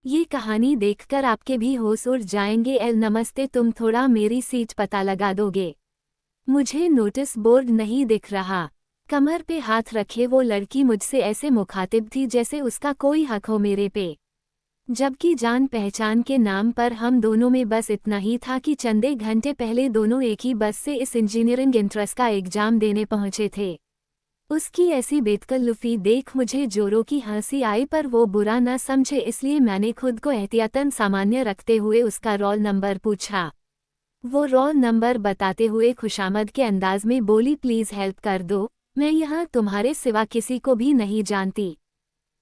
ये कहानी देखकर आपके भी होश उड़ जाएंगे। एल नमस्ते, तुम थोड़ा मेरी सीट पता लगा दोगे? मुझे नोटिस बोर्ड नहीं दिख रहा। कमर पे हाथ रखे वो लड़की मुझसे ऐसे मुखातिब थी जैसे उसका कोई हक हो मेरे पे, जबकि जान पहचान के नाम पर हम दोनों में बस इतना ही था कि चंदे घंटे पहले दोनों एक ही बस से इस इंजीनियरिंग एंट्रेंस का एग्जाम देने पहुंचे थे। उसकी ऐसी बेतकल्लुफी देख मुझे जोरों की हंसी आई, पर वो बुरा न समझे इसलिए मैंने खुद को एहतियातन सामान्य रखते हुए उसका रोल नंबर पूछा। वो रोल नंबर बताते हुए खुशामद के अंदाज में बोली, प्लीज हेल्प कर दो, मैं यहाँ तुम्हारे सिवा किसी को भी नहीं जानती।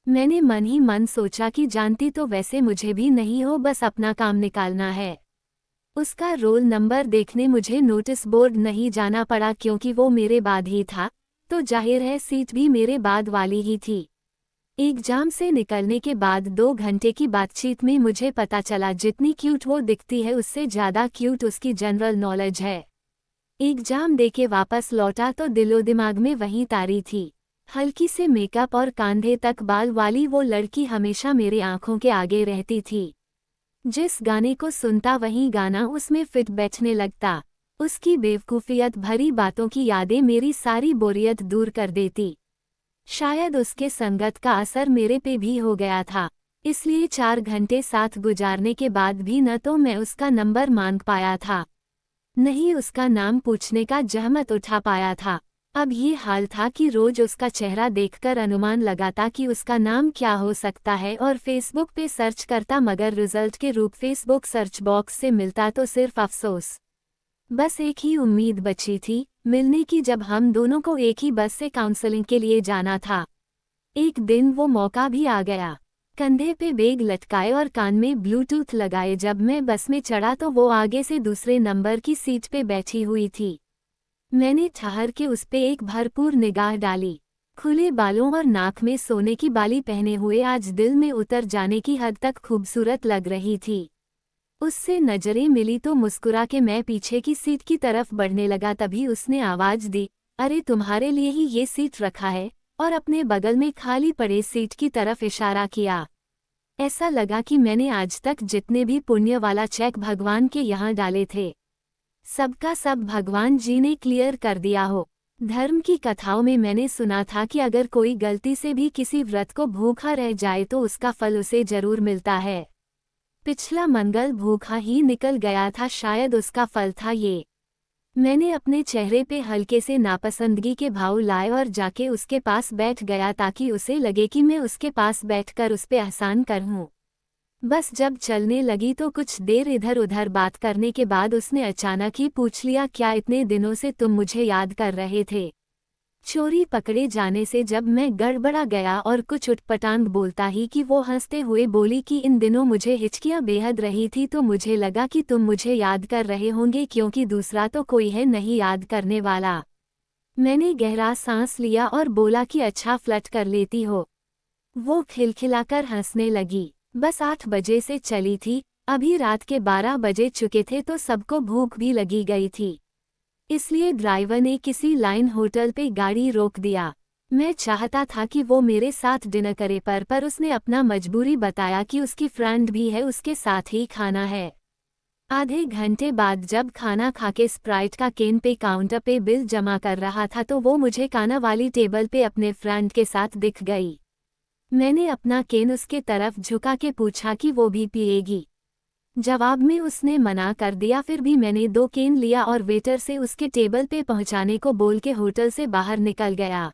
मैंने मन ही मन सोचा कि जानती तो वैसे मुझे भी नहीं हो, बस अपना काम निकालना है। उसका रोल नंबर देखने मुझे नोटिस बोर्ड नहीं जाना पड़ा क्योंकि वो मेरे बाद ही था, तो जाहिर है सीट भी मेरे बाद वाली ही थी। एग्जाम से निकलने के बाद 2 घंटे की बातचीत में मुझे पता चला जितनी क्यूट वो दिखती है उससे ज़्यादा क्यूट उसकी जनरल नॉलेज है। एग्जाम देके वापस लौटा तो दिलो दिमाग में वही तारी थी। हल्की से मेकअप और कांधे तक बाल वाली वो लड़की हमेशा मेरे आंखों के आगे रहती थी। जिस गाने को सुनता वही गाना उसमें फिट बैठने लगता। उसकी बेवकूफ़ियत भरी बातों की यादें मेरी सारी बोरियत दूर कर देती। शायद उसके संगत का असर मेरे पे भी हो गया था, इसलिए 4 घंटे साथ गुजारने के बाद भी न तो मैं उसका नंबर मांग पाया था, नहीं उसका नाम पूछने का जहमत उठा पाया था। अब ये हाल था कि रोज उसका चेहरा देखकर अनुमान लगाता कि उसका नाम क्या हो सकता है और फेसबुक पे सर्च करता, मगर रिजल्ट के रूप फेसबुक सर्च बॉक्स से मिलता तो सिर्फ अफसोस। बस एक ही उम्मीद बची थी, मिलने की, जब हम दोनों को एक ही बस से काउंसलिंग के लिए जाना था। एक दिन वो मौका भी आ गया। कंधे पे बैग लटकाए और कान में ब्लूटूथ लगाए जब मैं बस में चढ़ा तो वो आगे से दूसरे नंबर की सीट पे बैठी हुई थी। मैंने ठहर के उस पे एक भरपूर निगाह डाली। खुले बालों और नाक में सोने की बाली पहने हुए आज दिल में उतर जाने की हद तक खूबसूरत लग रही थी। उससे नजरें मिली तो मुस्कुरा के मैं पीछे की सीट की तरफ बढ़ने लगा, तभी उसने आवाज दी, अरे तुम्हारे लिए ही ये सीट रखा है, और अपने बगल में खाली पड़े सीट की तरफ इशारा किया। ऐसा लगा कि मैंने आज तक जितने भी पुण्य वाला चेक भगवान के यहाँ डाले थे, सबका सब भगवान जी ने क्लियर कर दिया हो। धर्म की कथाओं में मैंने सुना था कि अगर कोई गलती से भी किसी व्रत को भूखा रह जाए तो उसका फल उसे जरूर मिलता है। पिछला मंगल भूखा ही निकल गया था, शायद उसका फल था ये। मैंने अपने चेहरे पे हल्के से नापसंदगी के भाव लाए और जाके उसके पास बैठ गया ताकि उसे लगे कि मैं उसके पास बैठकर उस पे एहसान करूं। बस जब चलने लगी तो कुछ देर इधर उधर बात करने के बाद उसने अचानक ही पूछ लिया, क्या इतने दिनों से तुम मुझे याद कर रहे थे? चोरी पकड़े जाने से जब मैं गड़बड़ा गया और कुछ उटपटांग बोलता ही कि वो हंसते हुए बोली कि इन दिनों मुझे हिचकियां बेहद रही थी, तो मुझे लगा कि तुम मुझे याद कर रहे होंगे क्योंकि दूसरा तो कोई है नहीं याद करने वाला। मैंने गहरा सांस लिया और बोला कि अच्छा फ्लर्ट कर लेती हो। वो खिलखिलाकर हंसने लगी। बस 8 बजे से चली थी, अभी रात के 12 बजे चुके थे तो सबको भूख भी लगी गई थी, इसलिए ड्राइवर ने किसी लाइन होटल पे गाड़ी रोक दिया। मैं चाहता था कि वो मेरे साथ डिनर करे, पर उसने अपना मजबूरी बताया कि उसकी फ्रेंड भी है, उसके साथ ही खाना है। आधे घंटे बाद जब खाना खाके स्प्राइट का केन पे काउंटर पे बिल जमा कर रहा था तो वो मुझे खाना वाली टेबल पे अपने फ्रेंड के साथ दिख गई। मैंने अपना केन उसके तरफ झुका के पूछा कि वो भी पिएगी। जवाब में उसने मना कर दिया, फिर भी मैंने 2 केन लिया और वेटर से उसके टेबल पे पहुंचाने को बोल के होटल से बाहर निकल गया।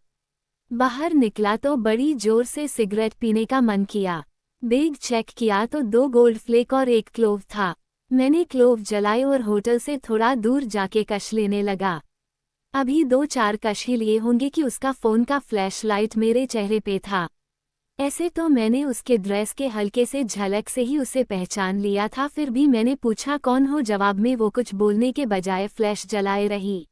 बाहर निकला तो बड़ी जोर से सिगरेट पीने का मन किया। बैग चेक किया तो 2 गोल्ड फ्लेक और 1 क्लोव था। मैंने क्लोव जलाए और होटल से थोड़ा दूर जाके कश लेने लगा। अभी 2-4 कश ही लिए होंगे कि उसका फ़ोन का फ्लैशलाइट मेरे चेहरे पे था। ऐसे तो मैंने उसके ड्रेस के हल्के से झलक से ही उसे पहचान लिया था, फिर भी मैंने पूछा कौन हो, जवाब में वो कुछ बोलने के बजाय फ्लैश जलाए रही।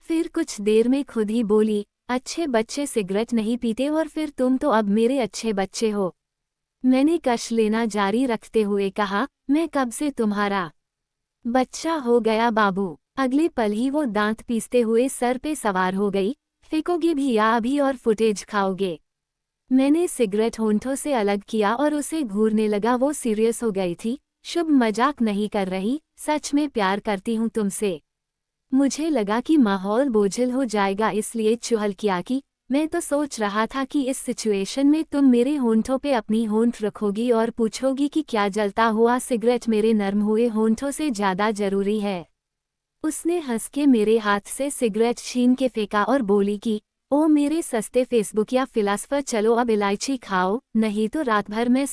फिर कुछ देर में खुद ही बोली, अच्छे बच्चे सिगरेट नहीं पीते और फिर तुम तो अब मेरे अच्छे बच्चे हो। मैंने कश लेना जारी रखते हुए कहा, मैं कब से तुम्हारा बच्चा हो गया बाबू। अगले पल ही वो दांत पीसते हुए सर पे सवार हो गई, फेंकोगे भी या अभी और फुटेज खाओगे? मैंने सिगरेट होंठों से अलग किया और उसे घूरने लगा। वो सीरियस हो गई थी। शुभ, मजाक नहीं कर रही, सच में प्यार करती हूँ तुमसे। मुझे लगा कि माहौल बोझिल हो जाएगा, इसलिए चुहल किया कि मैं तो सोच रहा था कि इस सिचुएशन में तुम मेरे होंठों पे अपनी होंठ रखोगी और पूछोगी कि क्या जलता हुआ सिगरेट मेरे नर्म हुए होंठों से ज़्यादा जरूरी है। उसने हंस के मेरे हाथ से सिगरेट छीन के फेंका और बोली कि ओ मेरे सस्ते फेसबुक या फिलासफर, चलो अब इलायची खाओ, नहीं तो रात भर मैं